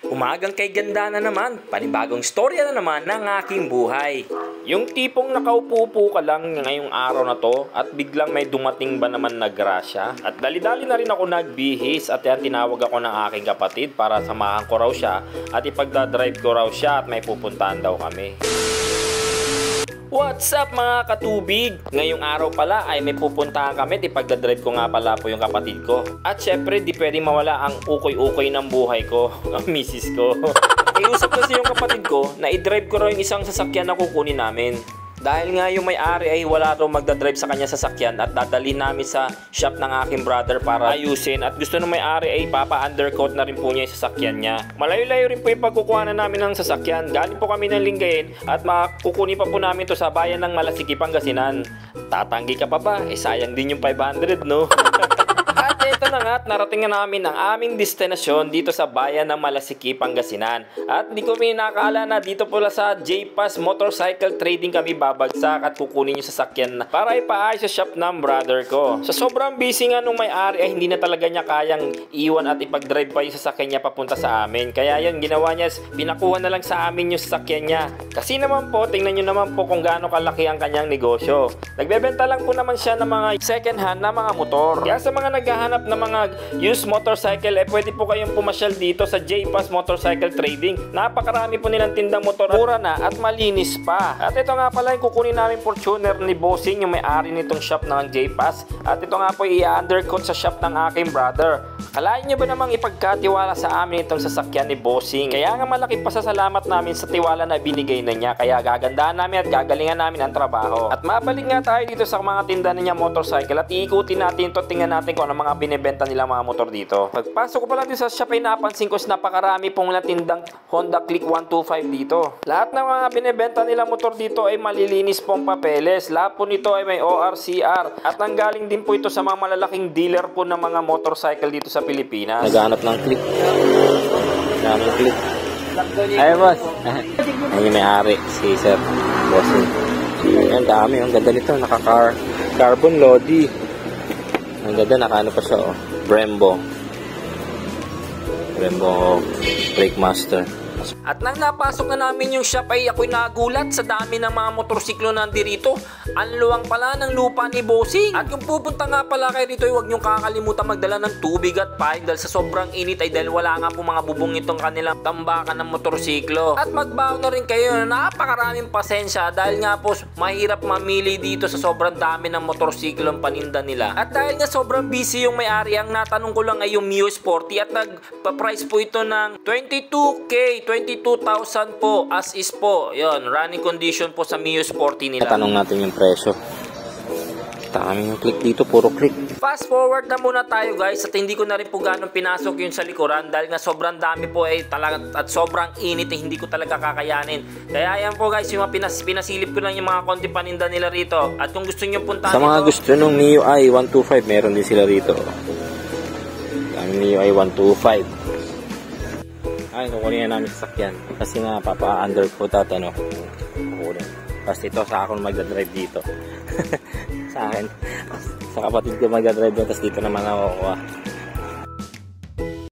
Umagang kay ganda na naman, panibagong storya na naman ng aking buhay. Yung tipong nakaupo ka lang ngayong araw na to at biglang may dumating ba naman na grasya. At dali-dali na rin ako nagbihis at yan tinawag ako ng aking kapatid para samahan ko raw siya at ipagdadrive ko raw siya at may pupuntahan daw kami. What's up mga katubig? Ngayong araw pala ay may pupuntahan kami at ipagdadrive ko nga pala po yung kapatid ko. At syempre di pwedeng mawala ang ukoy-ukoy ng buhay ko, ang misis ko. Iusap kasi yung kapatid ko na i-drive ko raw yung isang sasakyan na kukunin namin. Dahil nga yung may-ari ay wala raw magdadrive sa kanya sasakyan at dadalhin namin sa shop ng aking brother para ayusin at gusto ng may-ari ay papa-undercoat na rin po niya yung sasakyan niya. Malayo-layo rin po yung pagkukuha na namin ng sasakyan. Galing po kami ng Lingayen at makukunin pa po namin to sa bayan ng Malasiki, Pangasinan. Tatanggi ka pa ba? Eh sayang din yung 500 no? At ito na nga at narating na namin ang aming destinasyon dito sa bayan ng Malasiki, Pangasinan. At di ko minakala na dito pala sa J-Pass Motorcycle Trading kami babagsak at kukunin yung sasakyan para ipaayos sa shop ng brother ko. Sa sobrang busy nga nung may-ari ay hindi na talaga niya kayang iwan at ipag-drive pa yung sasakyan niya papunta sa amin. Kaya yun, ginawa niya, pinakuha na lang sa amin yung sasakyan niya. Kasi naman po, tingnan nyo naman po kung gaano kalaki ang kanyang negosyo. Nagbebenta lang po naman siya ng mga second hand na mga motor. Kaya sa mga naghahanap ng mga used motorcycle, pwede po kayong pumasyal dito sa J-Pass Motorcycle Trading. Napakarami po nilang tindang motor, mura na at malinis pa. At ito nga pala yung kukunin namin Fortuner ni Bossing, yung may-ari nitong shop ng J-Pass. At ito nga po i-undercoat sa shop ng aking brother. Kalain nyo ba namang ipagkatiwala sa amin itong sasakyan ni Bossing? Kaya nga malaki pasasalamat namin sa tiwala na binigay na niya. Kaya gagandahan namin at gagalingan namin ang trabaho. At mabalik nga tayo dito sa mga tinda niya motorcycle at iikutin natin ito, tingnan natin kung ano mga binibenta nila mga motor dito. Pagpasok ko pala dito sa shop ay napansin ko napakarami pong tindang Honda Click 125 dito. Lahat ng mga binibenta nila motor dito ay malilinis pong papeles. Lahat po nito ay may ORCR at nanggaling din po ito sa mga malalaking dealer po ng mga motorcycle dito sa Pilipinas. Naghahanap ng click. Naghahanap ng click. Ay boss. Ang may-ari si Sir Bossing. Ayan, dami. Ang ganda nito. Carbon Lodi. Ang ganda, nakaano pa siya, oh. Brembo Brake Master. At nang napasok na namin yung shop ay ako'y nagulat sa dami ng mga motorsiklo nandirito. Ang luwang pala ng lupa ni Bossing. At kung pupunta nga pala kayo dito ay huwag niyong kakalimutan magdala ng tubig at pipe dahil sa sobrang init ay dahil wala nga po mga bubong itong kanilang tambakan ng motorsiklo. At magbaon na rin kayo na napakaraming pasensya dahil nga po mahirap mamili dito sa sobrang dami ng motorsiklo ang paninda nila. At dahil nga sobrang busy yung may-ari, ang natanong ko lang ay yung Mio Sporty at nagpa-price po ito ng 22K, 22,000 po as is po. Yon, running condition po sa Mio Sporty nila. Tanong natin yung presyo. Dami yung click dito, puro click. Fast forward na muna tayo guys at hindi ko na rin po ganong pinasok yung sa likuran dahil nga sobrang dami po ay talaga at sobrang init eh, hindi ko talaga kakayanin. Kaya yan po guys, yung pinasilip ko lang yung mga konti paninda nila rito. At kung gusto nyo puntahan sa mga gusto nung Mio i 125, meron din sila rito. Ang Mio i 125. Ay, kukunin na namin sasakyan. Kasi nga, papa-undercoat at ano. Kukunin. Kasi ito, sa ako magdadrive dito. Sa akin. Sa kapatid ko magdadrive dito, tapos dito naman ako.